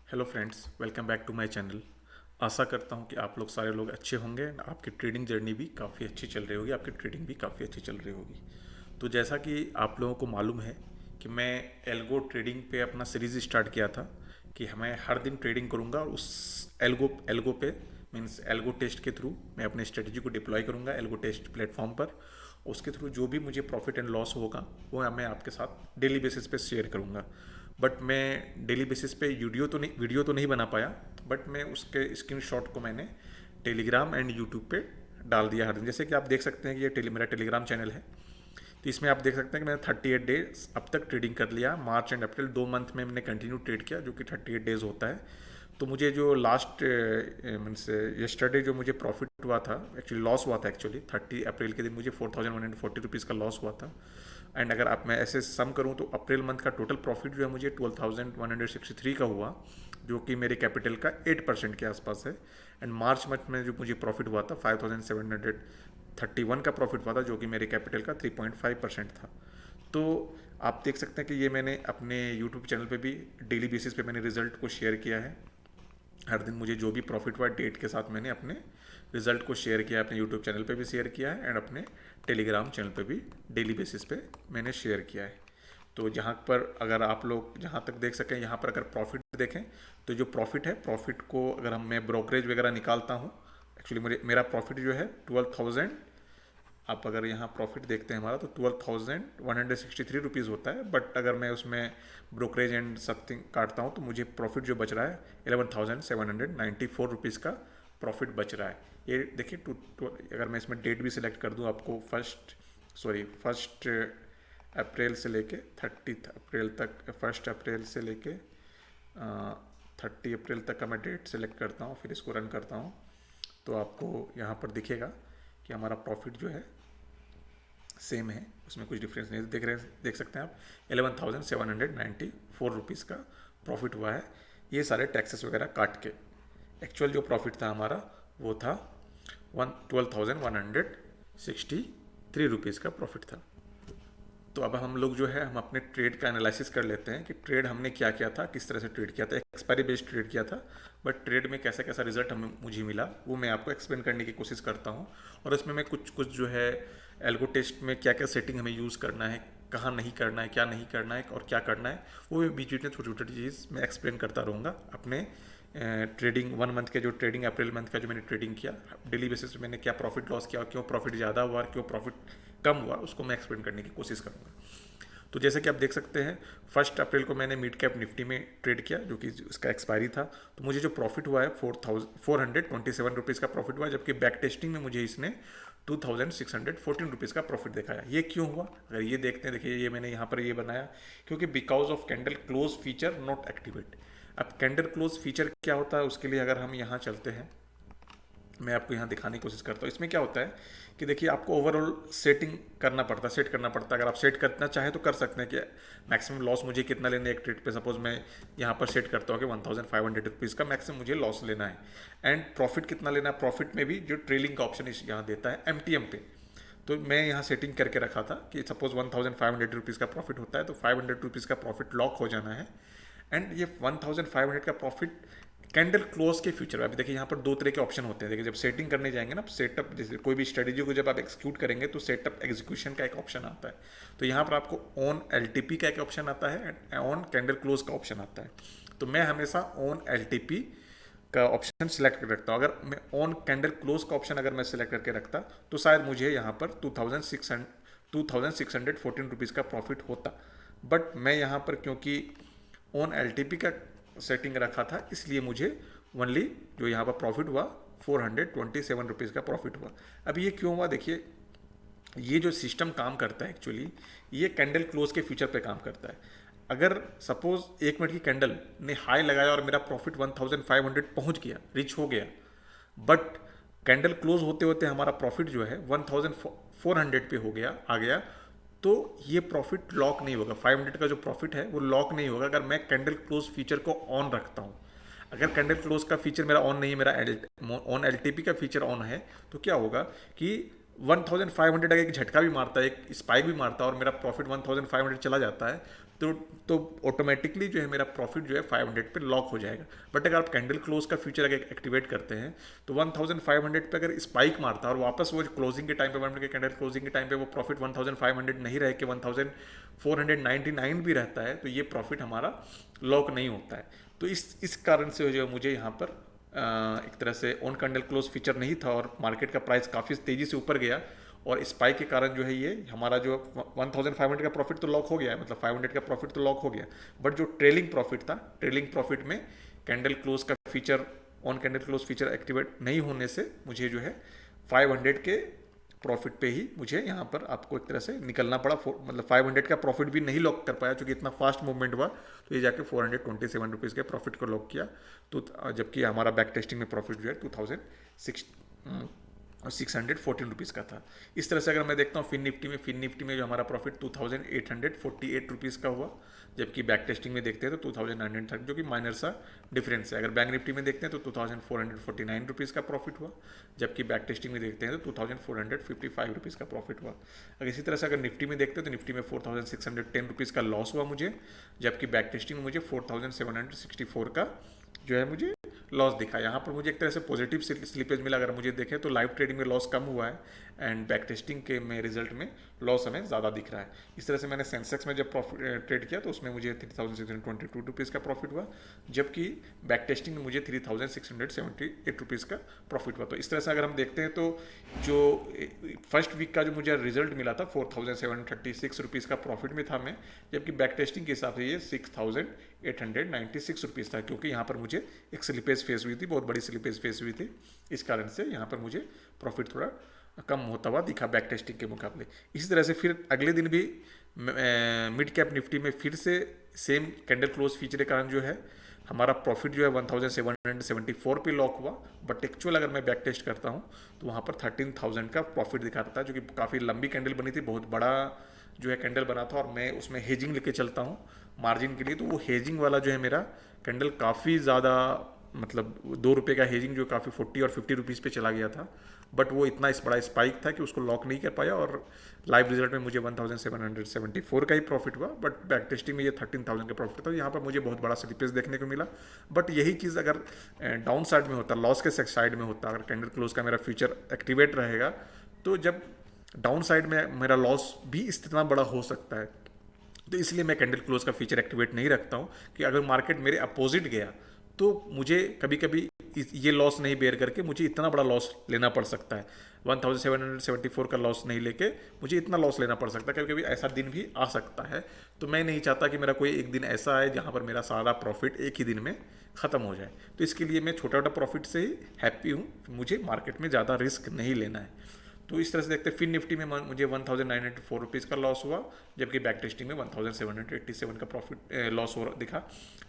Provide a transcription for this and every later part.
Hello friends, welcome back to my channel. आशा करता हूं कि आप लोग सारे लोग अच्छे होंगे। आपकी ट्रेडिंग जर्नी भी काफ़ी अच्छी चल रही होगी, आपकी ट्रेडिंग भी काफ़ी अच्छी चल रही होगी। तो जैसा कि आप लोगों को मालूम है कि मैं एल्गो ट्रेडिंग पे अपना सीरीज़ स्टार्ट किया था कि मैं हर दिन ट्रेडिंग करूंगा और उस एल्गो एल्गो पे मीन्स एल्गो टेस्ट के थ्रू मैं अपने स्ट्रेटजी को डिप्लॉय करूंगा एल्गो टेस्ट प्लेटफॉर्म पर। उसके थ्रू जो भी मुझे प्रॉफिट एंड लॉस होगा वो मैं आपके साथ डेली बेसिस पे शेयर करूंगा। बट मैं डेली बेसिस पे वीडियो तो नहीं बना पाया। बट मैं उसके स्क्रीनशॉट को मैंने टेलीग्राम एंड यूट्यूब पे डाल दिया हर दिन। जैसे कि आप देख सकते हैं कि ये मेरा टेलीग्राम चैनल है। तो इसमें आप देख सकते हैं कि मैंने 38 डेज अब तक ट्रेडिंग कर लिया। मार्च एंड अप्रैल 2 मंथ में मैंने कंटिन्यू ट्रेड किया, जो कि 38 डेज होता है। तो मुझे जो लास्ट मीन्स यस्टरडे जो मुझे प्रॉफिट हुआ था, एक्चुअली लॉस हुआ था, एक्चुअली 30 अप्रैल के दिन मुझे 4140 रुपीज़ का लॉस हुआ था। एंड अगर आप मैं ऐसे सम करूं तो अप्रैल मंथ का टोटल प्रॉफिट जो है मुझे 12,163 का हुआ, जो कि मेरे कैपिटल का 8% के आसपास है। एंड मार्च मंथ में जो मुझे प्रॉफिट हुआ था 5,731 का प्रॉफिट हुआ था, जो कि मेरे कैपिटल का 3.5% था। तो आप देख सकते हैं कि ये मैंने अपने यूट्यूब चैनल पे भी डेली बेसिस पे मैंने रिजल्ट को शेयर किया है। हर दिन मुझे जो भी प्रॉफिट हुआ डेट के साथ मैंने अपने रिजल्ट को शेयर किया है, अपने यूट्यूब चैनल पे भी शेयर किया है एंड अपने टेलीग्राम चैनल पे भी डेली बेसिस पे मैंने शेयर किया है। तो जहाँ पर अगर आप लोग जहाँ तक देख सकें, यहाँ पर अगर प्रॉफिट देखें तो जो प्रॉफिट है, प्रॉफिट को अगर मैं ब्रोकरेज वगैरह निकालता हूँ, एक्चुअली मेरा प्रॉफिट जो है 12,000, आप अगर यहाँ प्रॉफिट देखते हैं हमारा तो 12,163 रुपीज़ होता है। बट अगर मैं उसमें ब्रोकरेज एंड समथिंग काटता हूँ तो मुझे प्रॉफिट जो बच रहा है 11,794 रुपीज़ का प्रॉफिट बच रहा है। ये देखिए अगर मैं इसमें डेट भी सिलेक्ट कर दूँ आपको, फर्स्ट अप्रैल से लेके 30 अप्रैल तक, 1 अप्रैल से लेके 30 अप्रैल तक का मैं डेट सेलेक्ट करता हूँ, फिर इसको रन करता हूँ तो आपको यहाँ पर दिखेगा कि हमारा प्रॉफिट जो है सेम है, उसमें कुछ डिफरेंस नहीं देख सकते हैं आप। 11,794 रुपीज़ का प्रॉफिट हुआ है, ये सारे टैक्सेस वगैरह काट के। एक्चुअल जो प्रॉफिट था हमारा वो था 12,163 रुपीज़ का प्रॉफिट था। तो अब हम लोग जो है हम अपने ट्रेड का एनालिसिस कर लेते हैं कि ट्रेड हमने क्या किया था, किस तरह से ट्रेड किया था। एक्सपायरी बेस्ड ट्रेड किया था, बट ट्रेड में कैसा कैसा रिजल्ट हमें मुझे मिला वो मैं आपको एक्सप्लेन करने की कोशिश करता हूँ। और इसमें मैं कुछ कुछ जो है एल्गो टेस्ट में क्या क्या सेटिंग हमें यूज़ करना है, कहाँ नहीं करना है, क्या नहीं करना है और क्या करना है, वो भी बीच बीच में छोटी छोटी चीज़ मैं एक्सप्लेन करता रहूँगा। अपने ट्रेडिंग 1 मंथ के जो ट्रेडिंग अप्रैल मंथ का जो मैंने ट्रेडिंग किया डेली बेसिस पे, मैंने क्या प्रॉफिट लॉस किया, क्यों प्रॉफिट ज़्यादा हुआ और क्यों प्रॉफिट कम हुआ, उसको मैं एक्सप्लेन करने की कोशिश करूँगा। तो जैसे कि आप देख सकते हैं 1 अप्रैल को मैंने मिड कैप निफ्टी में ट्रेड किया, जो कि उसका एक्सपायरी था। तो मुझे जो प्रॉफिट हुआ है 427 रुपीज़ का प्रॉफिट हुआ, जबकि बैक टेस्टिंग में मुझे इसने 2,614 रुपीज़ का प्रॉफिट दिखाया। ये क्यों हुआ, अगर ये देखते हैं, देखिए ये मैंने यहाँ पर ये बनाया क्योंकि because of candle close feature not activate. अब कैंडल क्लोज फीचर क्या होता है, उसके लिए अगर हम यहाँ चलते हैं, मैं आपको यहाँ दिखाने की कोशिश करता हूँ। इसमें क्या होता है कि देखिए आपको ओवरऑल सेटिंग करना पड़ता है, सेट करना पड़ता है। अगर आप सेट करना चाहें तो कर सकते हैं कि मैक्सिमम लॉस मुझे कितना लेना है एक ट्रेड पे। सपोज मैं यहाँ पर सेट करता हूँ कि 1,500 रुपीज़ का मैक्सिमम मुझे लॉस लेना है। एंड प्रॉफिट कितना लेना है, प्रॉफिट में भी जो ट्रेलिंग का ऑप्शन यहाँ देता है MTM पे। तो मैं यहाँ सेटिंग करके रखा था कि सपोज 1,500 रुपीज़ का प्रॉफिट होता है तो 500 रुपीज़ का प्रॉफिट लॉक हो जाना है। एंड ये 1,500 का प्रॉफिट कैंडल क्लोज के फ्यूचर में। अभी देखिए यहाँ पर दो तरह के ऑप्शन होते हैं। देखिए जब सेटिंग करने जाएंगे ना, सेटअप, जैसे कोई भी स्ट्रेटेजी को जब आप एक्सिक्यूट करेंगे तो सेटअप एग्जीक्यूशन का एक ऑप्शन आता है। तो यहाँ पर आपको ऑन LTP का एक ऑप्शन आता है एंड ऑन कैंडल क्लोज का ऑप्शन आता है। तो मैं हमेशा ऑन LTP का ऑप्शन सिलेक्ट कर रखता हूँ। अगर मैं ऑन कैंडल क्लोज का ऑप्शन अगर मैं सिलेक्ट करके रखता तो शायद मुझे यहाँ पर 2,614 रुपीज़ का प्रॉफिट होता। बट मैं यहाँ पर क्योंकि ऑन LTP का सेटिंग रखा था, इसलिए मुझे ओनली जो यहाँ पर प्रॉफिट हुआ 427 रुपीज़ का प्रॉफिट हुआ। अब ये क्यों हुआ, देखिए ये जो सिस्टम काम करता है एक्चुअली, ये कैंडल क्लोज के फ्यूचर पे काम करता है। अगर सपोज 1 मिनट की कैंडल ने हाई लगाया और मेरा प्रॉफिट 1,500 पहुंच गया, रिच हो गया, बट कैंडल क्लोज होते होते हमारा प्रॉफिट जो है 1,400 पे हो गया, आ गया, तो ये प्रॉफिट लॉक नहीं होगा। 500 का जो प्रॉफिट है वो लॉक नहीं होगा अगर मैं कैंडल क्लोज फीचर को ऑन रखता हूँ। अगर कैंडल क्लोज का फीचर मेरा ऑन नहीं है, मेरा ऑन LTP का फीचर ऑन है, तो क्या होगा कि 1,500 अगर एक झटका भी मारता है, एक स्पाइक भी मारता है और मेरा प्रॉफिट 1,500 चला जाता है, तो तो ऑटोमेटिकली जो है मेरा प्रॉफिट जो है 500 पे लॉक हो जाएगा। बट अगर आप कैंडल क्लोज का फीचर अगर एक्टिवेट करते हैं तो 1500 पे अगर स्पाइक मारता है और वापस वो क्लोजिंग के टाइम पे 1 मिनट के कैंडल क्लोजिंग के टाइम पे वो प्रॉफिट 1500 नहीं रह के 1499 भी रहता है, तो ये प्रॉफिट हमारा लॉक नहीं होता है। तो इस कारण से जो मुझे यहाँ पर एक तरह से ऑन कैंडल क्लोज फीचर नहीं था और मार्केट का प्राइस काफ़ी तेज़ी से ऊपर गया, और स्पाइक के कारण जो है ये हमारा जो 1500 का प्रॉफिट तो लॉक हो गया है, मतलब 500 का प्रॉफिट तो लॉक हो गया, बट जो ट्रेलिंग प्रॉफिट था, ट्रेलिंग प्रॉफिट में कैंडल क्लोज का feature, on candle close feature activate नहीं होने से मुझे जो है 500 के प्रॉफिट पे ही मुझे यहाँ पर आपको एक तरह से निकलना पड़ा। मतलब 500 का प्रॉफिट भी नहीं लॉक कर पाया, क्योंकि इतना फास्ट मूवमेंट हुआ, तो ये जाके 427 रुपीज़ के प्रॉफिट को लॉक किया। तो जबकि हमारा बैक टेस्टिंग में प्रॉफिट जो है 614 रुपीज़ का था। इस तरह से अगर मैं देखता हूँ फिन निफ्टी में जो हमारा प्रॉफिट 2848 रुपीज़ का हुआ, जबकि बैक टेस्टिंग में देखते हैं तो 2930, जो कि माइनर सा डिफरेंस है। अगर बैंक निफ्टी में देखते हैं तो 2449 रुपीज़ का प्रॉफिट हुआ, जबकि बैक टेस्टिंग में देखते हैं तो 2455 रुपीज़ का प्रॉफिट हुआ। अगर इसी तरह से अगर निफ्टी में देखते हैं तो निफ्टी में 4610 रुपीज़ का लॉस हुआ मुझे, जबकि बैक टेस्टिंग में मुझे 4764 का जो है मुझे लॉस दिखा। यहाँ पर मुझे एक तरह से पॉजिटिव स्लिपेज मिला। अगर मुझे देखें तो लाइव ट्रेडिंग में लॉस कम हुआ है एंड बैक टेस्टिंग के में रिजल्ट में लॉस हमें ज़्यादा दिख रहा है। इस तरह से मैंने सेंसेक्स में जब प्रॉफिट ट्रेड किया तो उसमें मुझे 3622 रुपीज़ का प्रॉफिट हुआ, जबकि बैक टेस्टिंग में मुझे 3678 रुपीज़ का प्रॉफिट हुआ। तो इस तरह से अगर हम देखते हैं तो जो फर्स्ट वीक का जो मुझे रिजल्ट मिला था 4736 रुपीज़ का प्रॉफिट में था मैं, जबकि बैक टेस्टिंग के हिसाब से ये 6896 रुपीज़ था, क्योंकि यहाँ पर मुझे एक स्लिपेज फेस हुई थी, बहुत बड़ी स्लिपेज फेस हुई थी। इस कारण से यहाँ पर मुझे प्रॉफिट थोड़ा कम होता हुआ दिखा बैक टेस्टिंग के मुकाबले। इसी तरह से फिर अगले दिन भी मिड कैप निफ्टी में फिर से सेम कैंडल क्लोज फीचर के कारण जो है हमारा प्रॉफिट जो है 1774 पे लॉक हुआ, बट एक्चुअल अगर मैं बैक टेस्ट करता हूँ तो वहाँ पर 13,000 का प्रॉफिट दिखाता था, जो कि काफ़ी लंबी कैंडल बनी थी, बहुत बड़ा जो है कैंडल बना था, और मैं उसमें हेजिंग लेके चलता हूँ मार्जिन के लिए। तो वो हेजिंग वाला जो है मेरा कैंडल काफ़ी ज़्यादा, मतलब ₹2 का हेजिंग जो काफ़ी 40 और 50 रुपीज़ पे चला गया था, बट वो इतना इस बड़ा स्पाइक था कि उसको लॉक नहीं कर पाया, और लाइव रिजल्ट में मुझे 1774 का ही प्रॉफिट हुआ, बट बैक टेस्टिंग में ये 13,000 का प्रॉफिट था। यहाँ पर मुझे बहुत बड़ा स्लिपेज देखने को मिला। बट यही चीज़ अगर डाउन साइड में होता, लॉस के साइड में होता, अगर कैंडल क्लोज का मेरा फीचर एक्टिवेट रहेगा, तो जब डाउन साइड में मेरा लॉस भी इतना बड़ा हो सकता है। तो इसलिए मैं कैंडल क्लोज का फीचर एक्टिवेट नहीं रखता हूँ कि अगर मार्केट मेरे अपोजिट गया तो मुझे कभी कभी ये लॉस नहीं बेयर करके मुझे इतना बड़ा लॉस लेना पड़ सकता है। 1774 का लॉस नहीं लेके मुझे इतना लॉस लेना पड़ सकता है, कभी कभी ऐसा दिन भी आ सकता है। तो मैं नहीं चाहता कि मेरा कोई एक दिन ऐसा आए जहाँ पर मेरा सारा प्रॉफिट एक ही दिन में ख़त्म हो जाए। तो इसके लिए मैं छोटा छोटा प्रॉफिट से ही हैप्पी हूँ, मुझे मार्केट में ज़्यादा रिस्क नहीं लेना है। तो इस तरह से देखते हैं फिन निफ्टी में मुझे 1904 रुपीज़ का लॉस हुआ, जबकि बैक टेस्टिंग में 1787 का प्रॉफिट लॉस हो दिखा।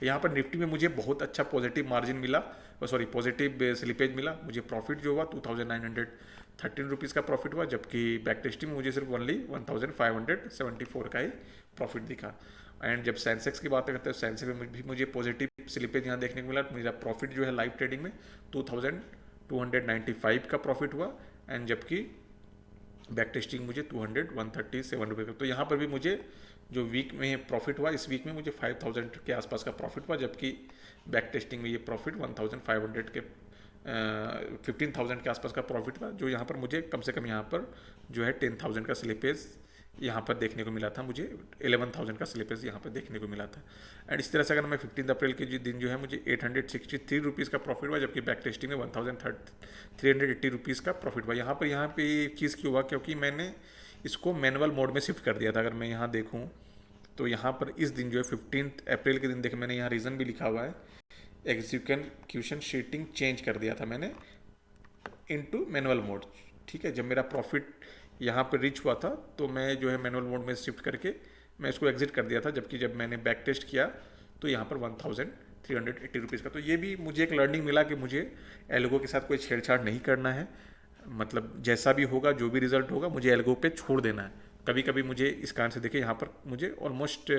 यहाँ पर निफ्टी में मुझे बहुत अच्छा पॉजिटिव मार्जिन मिला, सॉरी पॉजिटिव स्लिपेज मिला। मुझे प्रॉफिट जो हुआ 2913 रुपीज़ का प्रॉफिट हुआ, जबकि बैक टेस्टिंग में मुझे सिर्फ ओनली 1574 का ही प्रॉफिट दिखा। एंड जब सेंसेक्स की बात करते हैं, सेंसेक्स में भी मुझे पॉजिटिव स्लिपेज यहाँ देखने को मिला। मेरा प्रॉफिट जो है लाइव ट्रेडिंग में 2295 का प्रॉफिट हुआ, एंड जबकि बैक टेस्टिंग मुझे 137 रुपये का। तो यहाँ पर भी मुझे जो वीक में प्रॉफिट हुआ, इस वीक में मुझे 5000 के आसपास का प्रॉफिट हुआ, जबकि बैक टेस्टिंग में ये प्रॉफिट 1500 के 15,000 के आसपास का प्रॉफिट था, जो यहाँ पर मुझे कम से कम यहाँ पर जो है 10,000 का स्लिपेज यहाँ पर देखने को मिला था। मुझे 11,000 का स्लिपेज यहाँ पर देखने को मिला था। एंड इस तरह से अगर मैं 15 अप्रैल के दिन जो है मुझे 863 रुपीज़ का प्रॉफिट हुआ, जबकि बैक टेस्टिंग में 1380 रुपीज़ का प्रॉफिट हुआ। यहाँ पे चीज़ क्यों हुआ, क्योंकि मैंने इसको मैनुअल मोड में शिफ्ट कर दिया था। अगर मैं यहाँ देखूँ तो यहाँ पर इस दिन जो है 15 अप्रैल के दिन देखें, मैंने यहाँ रीज़न भी लिखा हुआ है, एग्जीक्यूशन शीटिंग चेंज कर दिया था मैंने इनटू मैनुअल मोड। ठीक है, जब मेरा प्रॉफिट यहाँ पर रीच हुआ था तो मैं जो है मैनुअल मोड में शिफ्ट करके मैं इसको एग्जिट कर दिया था, जबकि जब मैंने बैक टेस्ट किया तो यहाँ पर 1380 रुपीज़ का। तो ये भी मुझे एक लर्निंग मिला कि मुझे एल्गो के साथ कोई छेड़छाड़ नहीं करना है। मतलब जैसा भी होगा, जो भी रिजल्ट होगा, मुझे एल्गो पे छोड़ देना है। कभी कभी मुझे इस कारण से देखिए यहाँ पर मुझे ऑलमोस्ट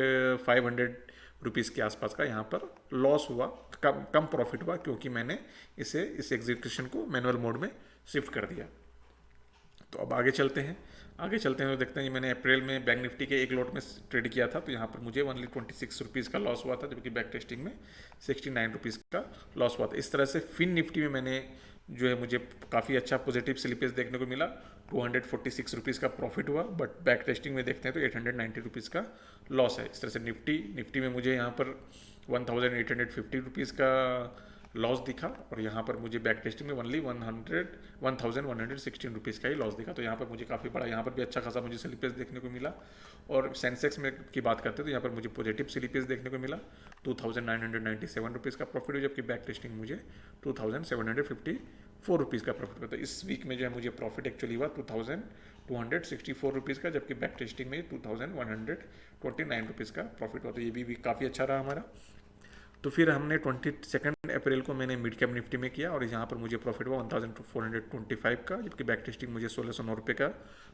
500 रुपीज़ के आसपास का यहाँ पर लॉस हुआ, कम प्रॉफिट हुआ, क्योंकि मैंने इस एग्जीक्यूशन को मैनुअल मोड में शिफ्ट कर दिया। तो अब आगे चलते हैं तो देखते हैं मैंने अप्रैल में बैंक निफ्टी के एक लॉट में ट्रेड किया था, तो यहाँ पर मुझे ओनली 26 रुपीज़ का लॉस हुआ था, जबकि बैक टेस्टिंग में 69 रुपीज़ का लॉस हुआ था। इस तरह से फिन निफ्टी में मैंने जो है मुझे काफ़ी अच्छा पॉजिटिव स्लिपेज देखने को मिला, 246 रुपीज़ का प्रॉफिट हुआ, बट बैक टेस्टिंग में देखते हैं तो 890 रुपीज़ का लॉस है। इस तरह से निफ्टी में मुझे यहाँ पर 1850 रुपीज़ का लॉस दिखा, और यहाँ पर मुझे बैक टेस्टिंग में ओनली 1116 रुपीज़ का ही लॉस दिखा। तो यहाँ पर मुझे काफ़ी बड़ा, यहाँ पर भी अच्छा खासा मुझे स्लिपेज देखने को मिला। और सेंसेक्स में की बात करते हैं तो यहाँ पर मुझे पॉजिटिव स्लिपेज देखने को मिला, 2997 रुपीज़ का प्रॉफिट हुआ, जबकि बैक टेस्टिंग मुझे 2754 रुपीज़ का प्रॉफिट हुआ। तो इस वीक में जो है मुझे प्रॉफिट एक्चुअली हुआ 2264 रुपीज़ का, जबकि बैक टेस्टिंग में 2129 रुपीज़ का प्रॉफिट हुआ। तो ये भी वीक काफ़ी अच्छा रहा हमारा। तो फिर हमने 22 अप्रैल को मैंने मिड कैप निफ्टी में किया, और यहाँ पर मुझे प्रॉफिट हुआ 1425 का, जबकि बैक टेस्टिंग मुझे 1609 रुपये का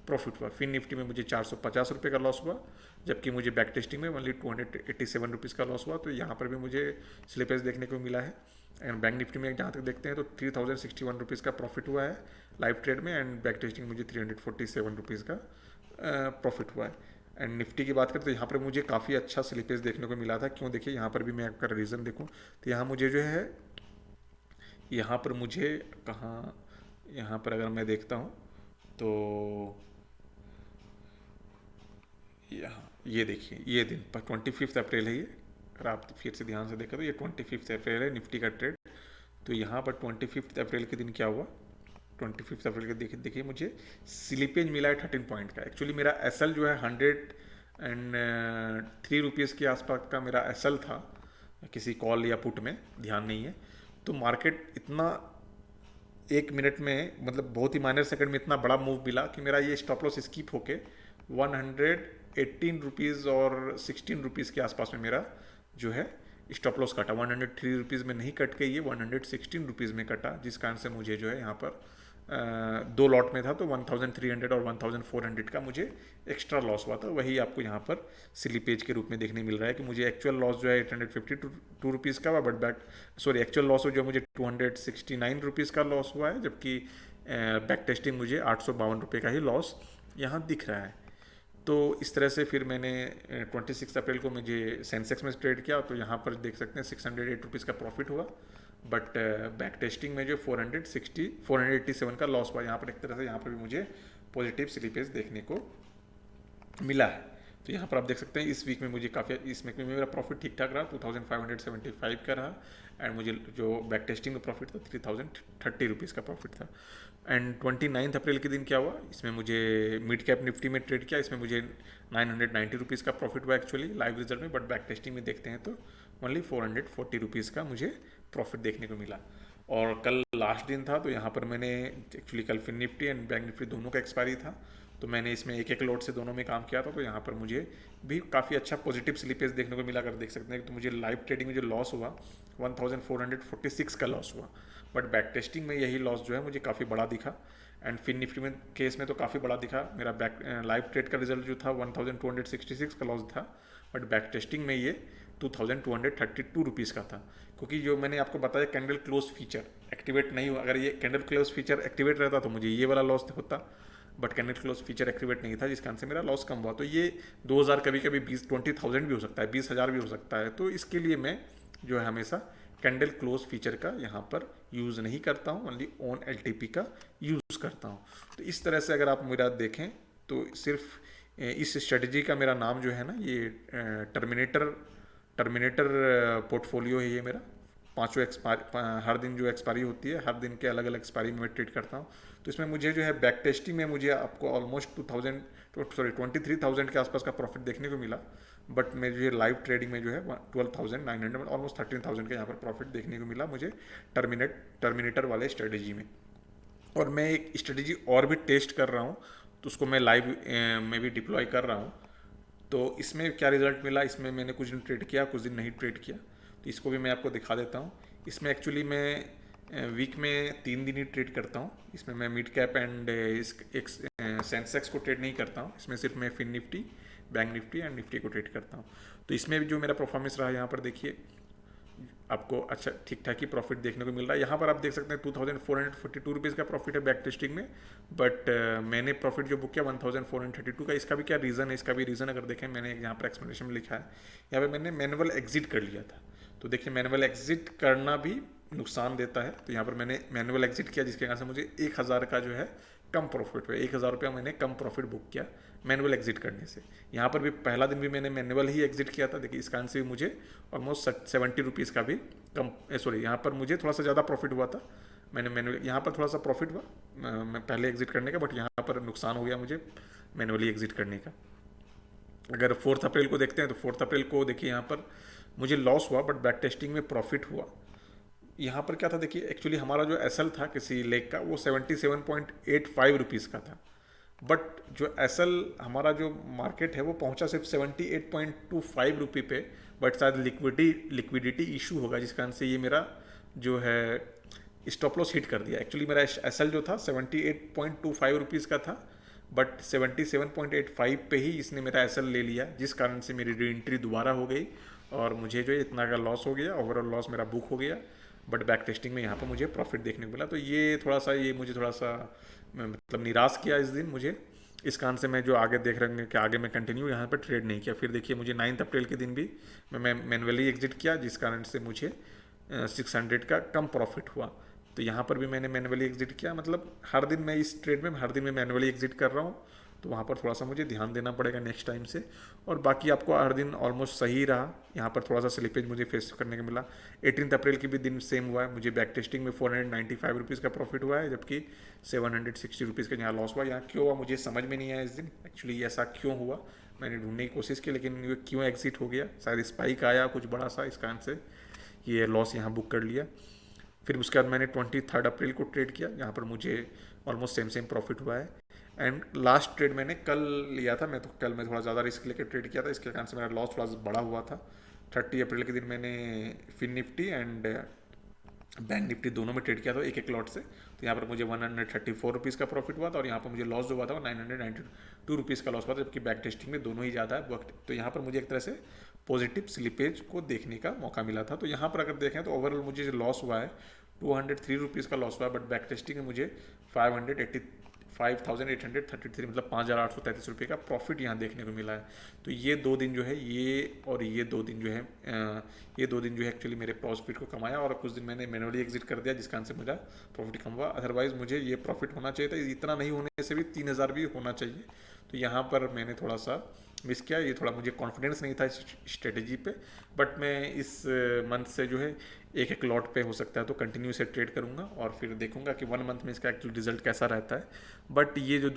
प्रॉफिट हुआ। फिर निफ्टी में मुझे 450 रुपये का लॉस हुआ, जबकि मुझे बैक टेस्टिंग में ओनली 287 रुपीज़ का लॉस हुआ। तो यहाँ पर भी मुझे स्लिपेज देखने को मिला है। एंड बैंक निफ्टी में जहाँ तक देखते हैं तो 3061 रुपीज़ का प्रॉफिट हुआ है लाइव ट्रेड में, एंड बैक टेस्टिंग मुझे 347 रुपीज़ का प्रॉफिट हुआ है। एंड निफ्टी की बात करें तो यहाँ पर मुझे काफ़ी अच्छा स्लिपेज देखने को मिला था। क्यों, देखिए यहाँ पर भी मैं आपका रीज़न देखूँ तो यहाँ मुझे जो है, यहाँ पर मुझे कहाँ, यहाँ पर अगर मैं देखता हूँ तो यहाँ ये देखिए, ये दिन पर 25 अप्रैल है ये, अगर आप फिर से ध्यान से देखा तो ये 25 अप्रैल है निफ्टी का ट्रेड। तो यहाँ पर 25 अप्रैल के दिन क्या हुआ, 25 अप्रैल के देखिए मुझे स्लिपेज मिला है 13 पॉइंट का। एक्चुअली मेरा एसएल जो है 103 रुपीज़ के आसपास का मेरा एसएल था, किसी कॉल या पुट में, ध्यान नहीं है। तो मार्केट इतना एक मिनट में, मतलब बहुत ही माइनर सेकंड में इतना बड़ा मूव मिला कि मेरा ये स्टॉप लॉस स्किप होके 118 रुपीज़ और 16 रुपीज़ के आसपास में मेरा जो है स्टॉप लॉस कटा। 103 रुपीज़ में नहीं कट के ये 116 रुपीज़ में कटा, जिस कारण से मुझे जो है यहाँ पर दो लॉट में था तो 1300 और 1400 का मुझे एक्स्ट्रा लॉस हुआ था। वही आपको यहाँ पर स्लिपेज के रूप में देखने मिल रहा है कि मुझे एक्चुअल लॉस जो है 852 रुपीज़ का हुआ, बट एक्चुअल लॉस जो मुझे 269 रुपीज़ का लॉस हुआ है, जबकि बैक टेस्टिंग मुझे 852 रुपये का ही लॉस यहाँ दिख रहा है। तो इस तरह से फिर मैंने 26 अप्रैल को मुझे सेंसेक्स में ट्रेड किया, तो यहाँ पर देख सकते हैं 608 रुपीज़ का प्रॉफिट हुआ, बट बैक टेस्टिंग में जो 487 का लॉस हुआ। यहाँ पर एक तरह से यहाँ पर भी मुझे पॉजिटिव स्लिपेज देखने को मिला है। तो यहाँ पर आप देख सकते हैं इस वीक में मुझे काफ़ी, इस वीक में मेरा प्रॉफिट ठीक ठाक रहा, 2575 का रहा, एंड मुझे जो बैक टेस्टिंग में प्रॉफिट था 3030 रुपीज़ का प्रॉफिट था। एंड 29 अप्रैल के दिन क्या हुआ, इसमें मुझे मिड कैप निफ्टी में ट्रेड किया, इसमें मुझे 990 रुपीज़ का प्रॉफिट हुआ एक्चुअली लाइव रिजल्ट में, बट बैक टेस्टिंग में देखते हैं तो ओनली 440 रुपीज़ का मुझे प्रॉफिट देखने को मिला। और कल लास्ट दिन था, तो यहाँ पर मैंने एक्चुअली कल Fin Nifty and Bank Nifty दोनों का एक्सपायरी था, तो मैंने इसमें एक एक लॉट से दोनों में काम किया था। तो यहाँ पर मुझे भी काफ़ी अच्छा पॉजिटिव स्लिपेज देखने को मिला, कर देख सकते हैं। तो मुझे लाइव ट्रेडिंग में जो लॉस हुआ 1446 का लॉस हुआ, बट बैक टेस्टिंग में यही लॉस जो है मुझे काफ़ी बड़ा दिखा, एंड फिन निफ्टी में केस में तो काफ़ी बड़ा दिखा। मेरा बैक लाइव ट्रेड का रिजल्ट जो था 1266 का लॉस था, बट बैक टेस्टिंग में ये 2232 रुपीज़ का था, क्योंकि जो मैंने आपको बताया कैंडल क्लोज फीचर एक्टिवेट नहीं हुआ। अगर ये कैंडल क्लोज फीचर एक्टिवेट रहता तो मुझे ये वाला लॉस होता, but candle close feature activate नहीं था, जिस कारण से मेरा लॉस कम हुआ। तो ये 2000 कभी कभी 20,000 भी हो सकता है, 20,000 भी हो सकता है। तो इसके लिए मैं जो है हमेशा कैंडल क्लोज फीचर का यहाँ पर यूज़ नहीं करता हूँ, ओनली ऑन एलटीपी का यूज़ करता हूँ। तो इस तरह से अगर आप मेरा देखें तो सिर्फ इस स्ट्रेटजी का मेरा नाम जो है ना, ये टर्मिनेटर पोर्टफोलियो है ये मेरा। पाँचों हर दिन जो एक्सपायरी होती है, हर दिन के अलग अलग एक्सपायरी में मैं ट्रेड करता हूँ। तो इसमें मुझे जो है बैक टेस्टिंग में मुझे आपको ऑलमोस्ट 23,000 के आसपास का प्रॉफिट देखने को मिला, बट मैं जो है लाइव ट्रेडिंग में जो है 12,900 ऑलमोस्ट 13,000 का यहाँ पर प्रॉफिट देखने को मिला मुझे टर्मिनेटर वाले स्ट्रेटजी में। और मैं एक स्ट्रेटजी और भी टेस्ट कर रहा हूँ, तो उसको मैं लाइव में भी डिप्लॉय कर रहा हूँ। तो इसमें क्या रिजल्ट मिला, इसमें मैंने कुछ दिन ट्रेड किया, कुछ दिन नहीं ट्रेड किया, तो इसको भी मैं आपको दिखा देता हूँ। इसमें एक्चुअली मैं वीक में 3 दिन ही ट्रेड करता हूँ। इसमें मैं मिड कैप एंड सेंसेक्स को ट्रेड नहीं करता हूँ, इसमें सिर्फ मैं Fin Nifty, Bank Nifty and Nifty को ट्रेड करता हूँ। तो इसमें भी जो मेरा परफॉर्मेंस रहा, यहाँ पर देखिए आपको अच्छा ठीक ठाक ही प्रॉफिट देखने को मिल रहा है। यहाँ पर आप देख सकते हैं 2442 रुपीज़ का प्रॉफिट है बैक टेस्टिंग में, बट मैंने प्रॉफिट जो बुक किया 1432 का। इसका भी क्या रीज़न है, इसका भी रीज़न अगर देखें, मैंने यहाँ पर एक्सप्लेनेशन में लिखा है, यहाँ पे मैंने मैनुअल एग्जिट कर लिया था। तो देखिए मैनुअल एग्जिट करना भी नुकसान देता है, तो यहाँ पर मैंने मैनुअल एग्जिट किया जिसके कारण से मुझे 1000 का जो है कम प्रॉफिट हुआ। 1000 रुपया मैंने कम प्रॉफिट बुक किया मैनुअल एग्जिट करने से। यहाँ पर भी पहला दिन भी मैंने मैनुअल ही एग्जिट किया था। देखिए इस कारण से भी मुझे ऑलमोस्ट 70 रुपीज़ का भी कम, सॉरी यहाँ पर मुझे थोड़ा सा ज़्यादा प्रॉफिट हुआ था। मैंने मैनुअल यहाँ पर थोड़ा सा प्रॉफिट हुआ मैं पहले एग्जिट करने का, बट यहाँ पर नुकसान हो गया मुझे मैनुअली एग्जिट करने का। अगर 4 अप्रैल को देखते हैं तो 4 अप्रैल को देखिए यहाँ पर मुझे लॉस हुआ बट बैक टेस्टिंग में प्रॉफिट हुआ। यहाँ पर क्या था देखिए, एक्चुअली हमारा जो एसएल था किसी लेग का वो 77.85 रुपीज़ का था, बट जो एसएल हमारा जो मार्केट है वो पहुँचा सिर्फ 78.25 रुपये पे। बट शायद लिक्विडिटी इशू होगा जिस कारण से ये मेरा जो है स्टॉप लॉस हिट कर दिया। एक्चुअली मेरा एसएल जो था 78.25 रुपीज़ का था, बट 77.85 पे ही इसने मेरा एसएल ले लिया, जिस कारण से मेरी री एंट्री दोबारा हो गई और मुझे जो है इतना का लॉस हो गया, ओवरऑल लॉस मेरा बुक हो गया। बट बैक टेस्टिंग में यहाँ पर मुझे प्रॉफिट देखने को मिला, तो ये मुझे थोड़ा सा मतलब निराश किया इस दिन मुझे। इस कारण से मैं जो आगे देख रहे हैं कि आगे मैं कंटिन्यू यहाँ पर ट्रेड नहीं किया। फिर देखिए मुझे 9 अप्रैल के दिन भी मैं मैनुअली एग्जिट किया, जिस कारण से मुझे 600 का कम प्रॉफिट हुआ। तो यहाँ पर भी मैंने मैनुअली एग्जिट किया, मतलब हर दिन मैं इस ट्रेड में हर दिन मैं मैनुअली एग्जिट कर रहा हूँ, तो वहाँ पर थोड़ा सा मुझे ध्यान देना पड़ेगा नेक्स्ट टाइम से। और बाकी आपको हर दिन ऑलमोस्ट सही रहा, यहाँ पर थोड़ा सा स्लिपेज मुझे फेस करने को मिला। 18 अप्रैल की भी दिन सेम हुआ है, मुझे बैक टेस्टिंग में 495 रुपीज़ का प्रॉफिट हुआ है, जबकि 760 रुपीज़ का यहाँ लॉस हुआ। यहाँ क्यों हुआ मुझे समझ में नहीं आया इस दिन, एक्चुअली ऐसा क्यों हुआ मैंने ढूंढने की कोशिश की, लेकिन ये क्यों एग्जिट हो गया, शायद स्पाइक आया कुछ बड़ा सा, इस कारण से ये लॉस यहाँ बुक कर लिया। फिर उसके बाद मैंने 23 अप्रैल को ट्रेड किया, यहाँ पर मुझे ऑलमोस्ट सेम प्रॉफिट हुआ है। एंड लास्ट ट्रेड मैंने कल लिया था, कल मैं थोड़ा ज़्यादा रिस्क लेकर ट्रेड किया था, इसके कारण से मेरा लॉस थोड़ा बड़ा हुआ था। 30 अप्रैल के दिन मैंने Fin Nifty and Bank Nifty दोनों में ट्रेड किया था एक लॉट से, तो यहाँ पर मुझे 134 रुपीज़ का प्रॉफिट हुआ था, और यहाँ पर मुझे लॉस जो हुआ था वो 992 रुपीज़ का लॉस हुआ था, जबकि बैक टेस्टिंग में दोनों ही ज़्यादा है वक्त। तो यहाँ पर मुझे एक तरह से पॉजिटिव स्लिपेज को देखने का मौका मिला था। तो यहाँ पर अगर देखें तो ओवरऑल मुझे जो लॉस हुआ है 203 रुपीज़ का लॉस हुआ है, बट बैक टेस्टिंग में मुझे 5833 मतलब 5833 रुपये का प्रॉफिट यहाँ देखने को मिला है। तो ये 2 दिन जो है ये 2 दिन जो है एक्चुअली मेरे प्रॉफिट को कमाया, और कुछ दिन मैंने मैनुअली एग्जिट कर दिया, जिस कारण से मेरा प्रॉफिट कम हुआ। अदरवाइज मुझे ये प्रॉफिट होना चाहिए था, इतना नहीं होने से भी 3000 भी होना चाहिए। तो यहाँ पर मैंने थोड़ा सा मिस किया, ये थोड़ा मुझे कॉन्फिडेंस नहीं था इस स्ट्रेटेजी पे। बट मैं इस मंथ से जो है एक लॉट पे हो सकता है तो कंटिन्यू से ट्रेड करूंगा, और फिर देखूंगा कि 1 मंथ में इसका एक्चुअल रिजल्ट कैसा रहता है। बट ये जो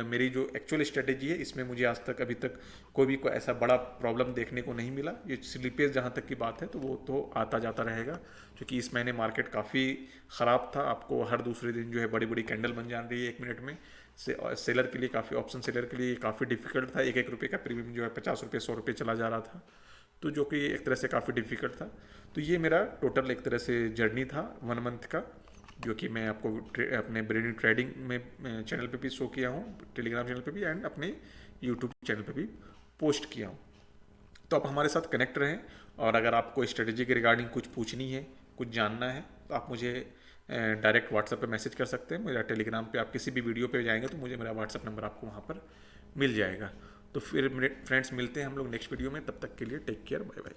मेरी जो एक्चुअल स्ट्रेटेजी है इसमें मुझे आज तक अभी तक कोई ऐसा बड़ा प्रॉब्लम देखने को नहीं मिला। ये स्लिपेज जहाँ तक की बात है तो वो तो आता जाता रहेगा, क्योंकि इस महीने मार्केट काफ़ी ख़राब था। आपको हर दूसरे दिन जो है बड़ी बड़ी कैंडल बन जा रही है 1 मिनट में सेलर के लिए काफ़ी, ऑप्शन सेलर के लिए काफ़ी डिफिकल्ट था। 1 रुपये का प्रीमियम जो है 50 रुपये 100 रुपये चला जा रहा था, तो जो कि एक तरह से काफ़ी डिफिकल्ट था। तो ये मेरा टोटल एक तरह से जर्नी था 1 मंथ का, जो कि मैं आपको अपने ब्रेनी ट्रेडिंग में चैनल पे भी शो किया हूँ, टेलीग्राम चैनल पे भी, एंड अपने यूट्यूब चैनल पे भी पोस्ट किया हूँ। तो आप हमारे साथ कनेक्ट रहें, और अगर आपको स्ट्रेटेजी के रिगार्डिंग कुछ पूछनी है, कुछ जानना है, तो आप मुझे डायरेक्ट व्हाट्सएप पे मैसेज कर सकते हैं। मेरा टेलीग्राम पे आप किसी भी वीडियो पे जाएंगे तो मुझे मेरा व्हाट्सएप नंबर आपको वहाँ पर मिल जाएगा। तो फिर मेरे फ्रेंड्स मिलते हैं हम लोग नेक्स्ट वीडियो में, तब तक के लिए टेक केयर, बाय बाय।